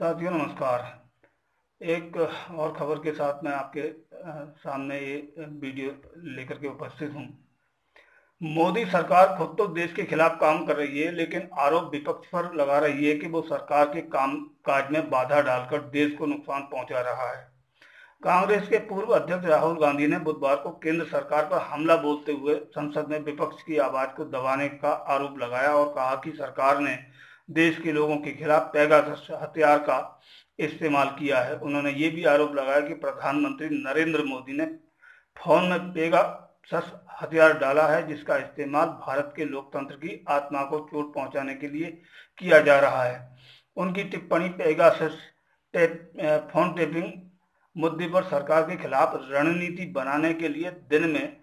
साथियों नमस्कार। एक और खबर के साथ मैं आपके सामने ये वीडियो लेकर के उपस्थित हूँ। मोदी सरकार खुद तो देश के खिलाफ काम कर रही है, लेकिन आरोप विपक्ष पर लगा रही है कि वो सरकार के काम काज में बाधा डालकर देश को नुकसान पहुंचा रहा है। कांग्रेस के पूर्व अध्यक्ष राहुल गांधी ने बुधवार को केंद्र सरकार पर हमला बोलते हुए संसद में विपक्ष की आवाज को दबाने का आरोप लगाया और कहा कि सरकार ने देश के लोगों के खिलाफ पेगासस हथियार का इस्तेमाल किया है। उन्होंने ये भी आरोप लगाया कि प्रधानमंत्री नरेंद्र मोदी ने फोन में पेगासस हथियार डाला है, जिसका इस्तेमाल भारत के लोकतंत्र की आत्मा को चोट पहुंचाने के लिए किया जा रहा है। उनकी टिप्पणी पेगासस फोन टेपिंग मुद्दे पर सरकार के खिलाफ रणनीति बनाने के लिए दिन में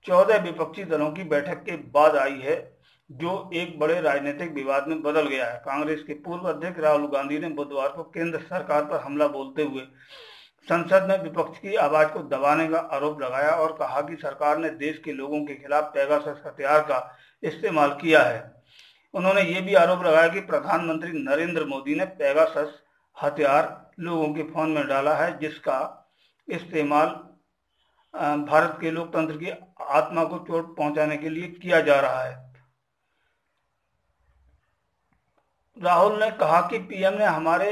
14 विपक्षी दलों की बैठक के बाद आई है, जो एक बड़े राजनीतिक विवाद में बदल गया है। कांग्रेस के पूर्व अध्यक्ष राहुल गांधी ने बुधवार को केंद्र सरकार पर हमला बोलते हुए संसद में विपक्ष की आवाज को दबाने का आरोप लगाया और कहा कि सरकार ने देश के लोगों के खिलाफ पेगासस हथियार का इस्तेमाल किया है। उन्होंने ये भी आरोप लगाया कि प्रधानमंत्री नरेंद्र मोदी ने पेगासस हथियार लोगों के फोन में डाला है, जिसका इस्तेमाल भारत के लोकतंत्र की आत्मा को चोट पहुंचाने के लिए किया जा रहा है। राहुल ने कहा कि पीएम ने हमारे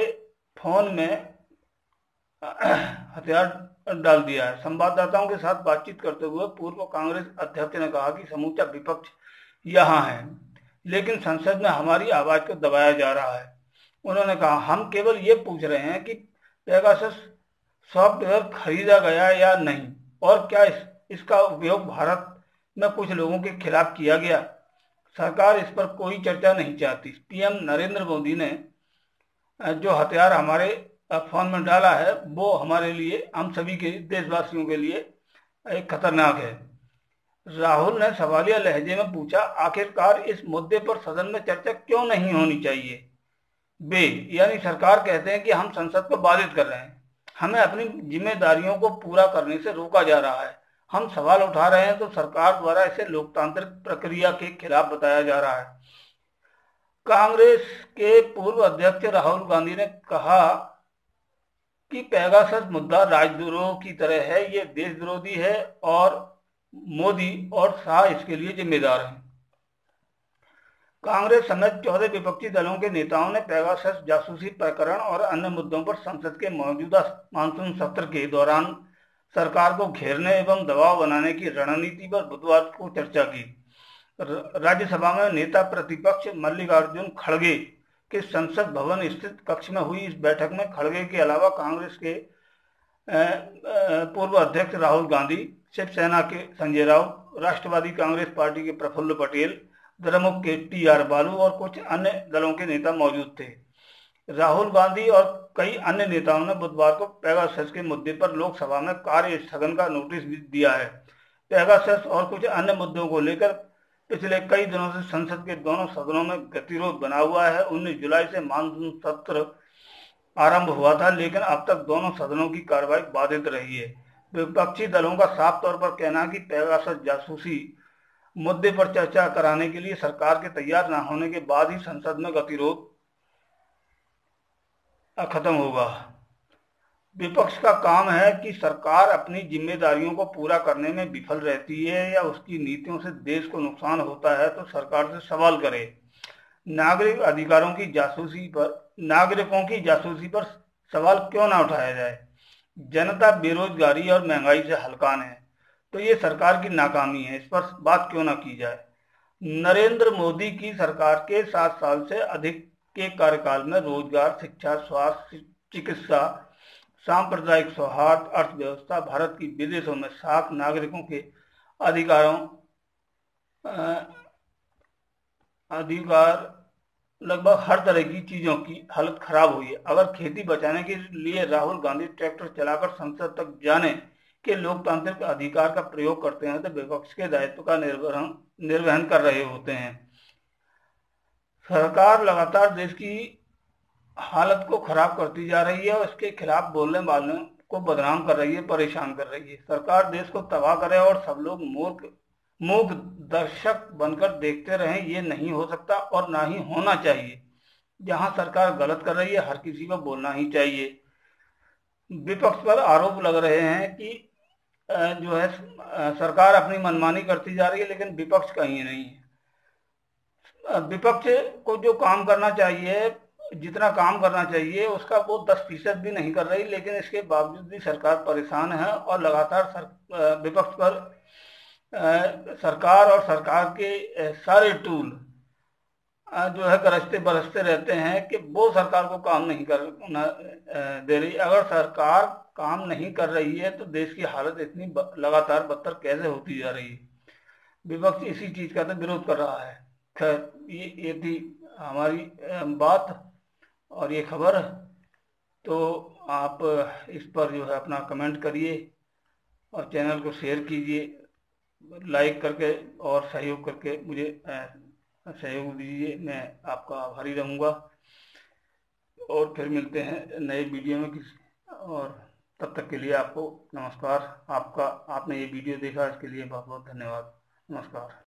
फोन में हथियार डाल दिया है। संवाददाताओं के साथ बातचीत करते हुए पूर्व कांग्रेस अध्यक्ष ने कहा कि समूचा विपक्ष यहाँ है, लेकिन संसद में हमारी आवाज को दबाया जा रहा है। उन्होंने कहा, हम केवल ये पूछ रहे हैं कि पेगासस सॉफ्टवेयर खरीदा गया या नहीं, और क्या इसका उपयोग भारत में कुछ लोगों के खिलाफ किया गया। सरकार इस पर कोई चर्चा नहीं चाहती। पीएम नरेंद्र मोदी ने जो हथियार हमारे फोन में डाला है, वो हमारे लिए, हम सभी के देशवासियों के लिए एक खतरनाक है। राहुल ने सवालिया लहजे में पूछा, आखिरकार इस मुद्दे पर सदन में चर्चा क्यों नहीं होनी चाहिए। वे यानी सरकार कहते हैं कि हम संसद को बाधित कर रहे हैं, हमें अपनी जिम्मेदारियों को पूरा करने से रोका जा रहा है। हम सवाल उठा रहे हैं तो सरकार द्वारा इसे लोकतांत्रिक प्रक्रिया के खिलाफ बताया जा रहा है। कांग्रेस के पूर्व अध्यक्ष राहुल गांधी ने कहा कि पेगासस मुद्दा राजद्रोह की तरह है, ये देश विरोधी है और मोदी और शाह इसके लिए जिम्मेदार हैं। कांग्रेस समेत 14 विपक्षी दलों के नेताओं ने पेगासस जासूसी प्रकरण और अन्य मुद्दों पर संसद के मौजूदा मानसून सत्र के दौरान सरकार को घेरने एवं दबाव बनाने की रणनीति पर बुधवार को चर्चा की। राज्यसभा में नेता प्रतिपक्ष मल्लिकार्जुन खड़गे के संसद भवन स्थित कक्ष में हुई इस बैठक में खड़गे के अलावा कांग्रेस के पूर्व अध्यक्ष राहुल गांधी, शिवसेना के संजय राउत, राष्ट्रवादी कांग्रेस पार्टी के प्रफुल्ल पटेल, द्रमुक के टीआर बालू और कुछ अन्य दलों के नेता मौजूद थे। राहुल गांधी और कई अन्य नेताओं ने बुधवार को पेगासस के मुद्दे पर लोकसभा में कार्य स्थगन का नोटिस भी दिया है। पेगासस और कुछ अन्य मुद्दों को लेकर पिछले कई दिनों से संसद के दोनों सदनों में गतिरोध बना हुआ है। 19 जुलाई से मानसून सत्र आरंभ हुआ था, लेकिन अब तक दोनों सदनों की कार्रवाई बाधित रही है। विपक्षी दलों का साफ तौर पर कहना है कि पेगासस जासूसी मुद्दे पर चर्चा कराने के लिए सरकार के तैयार न होने के बाद ही संसद में गतिरोध खत्म होगा। विपक्ष का काम है कि सरकार अपनी जिम्मेदारियों को पूरा करने में विफल रहती है या उसकी नीतियों से देश को नुकसान होता है तो सरकार से सवाल करे। नागरिकों की जासूसी पर सवाल क्यों ना उठाया जाए। जनता बेरोजगारी और महंगाई से हलकान है, तो ये सरकार की नाकामी है, इस पर बात क्यों ना की जाए। नरेंद्र मोदी की सरकार के 7 साल से अधिक के कार्यकाल में रोजगार, शिक्षा, स्वास्थ्य, चिकित्सा, सांप्रदायिक सौहार्द, अर्थव्यवस्था, भारत की विदेशों में साख, नागरिकों के अधिकार, लगभग हर तरह की चीजों की हालत खराब हुई है। अगर खेती बचाने के लिए राहुल गांधी ट्रैक्टर चलाकर संसद तक जाने के लोकतांत्रिक अधिकार का प्रयोग करते हैं तो विपक्ष के दायित्व का निर्वहन कर रहे होते हैं। सरकार लगातार देश की हालत को खराब करती जा रही है और इसके खिलाफ बोलने वालों को बदनाम कर रही है, परेशान कर रही है। सरकार देश को तबाह करे और सब लोग मूक दर्शक बनकर देखते रहें, ये नहीं हो सकता और ना ही होना चाहिए। जहां सरकार गलत कर रही है हर किसी को बोलना ही चाहिए। विपक्ष पर आरोप लग रहे हैं कि जो है सरकार अपनी मनमानी करती जा रही है, लेकिन विपक्ष कहीं नहीं है। विपक्ष को जो काम करना चाहिए, जितना काम करना चाहिए उसका वो 10% भी नहीं कर रही, लेकिन इसके बावजूद भी सरकार परेशान है और लगातार विपक्ष पर सरकार और सरकार के सारे टूल जो है गरजते बरसते रहते हैं कि वो सरकार को काम नहीं करना दे रही। अगर सरकार काम नहीं कर रही है तो देश की हालत इतनी लगातार बदतर कैसे होती जा रही है। विपक्ष इसी चीज का तो विरोध कर रहा है। खैर, ये थी हमारी बात और ये खबर। तो आप इस पर जो है अपना कमेंट करिए और चैनल को शेयर कीजिए, लाइक करके और सहयोग करके मुझे सहयोग दीजिए। मैं आपका आभारी रहूँगा और फिर मिलते हैं नए वीडियो में और तब तक के लिए आपको नमस्कार। आपने ये वीडियो देखा इसके लिए बहुत बहुत धन्यवाद। नमस्कार।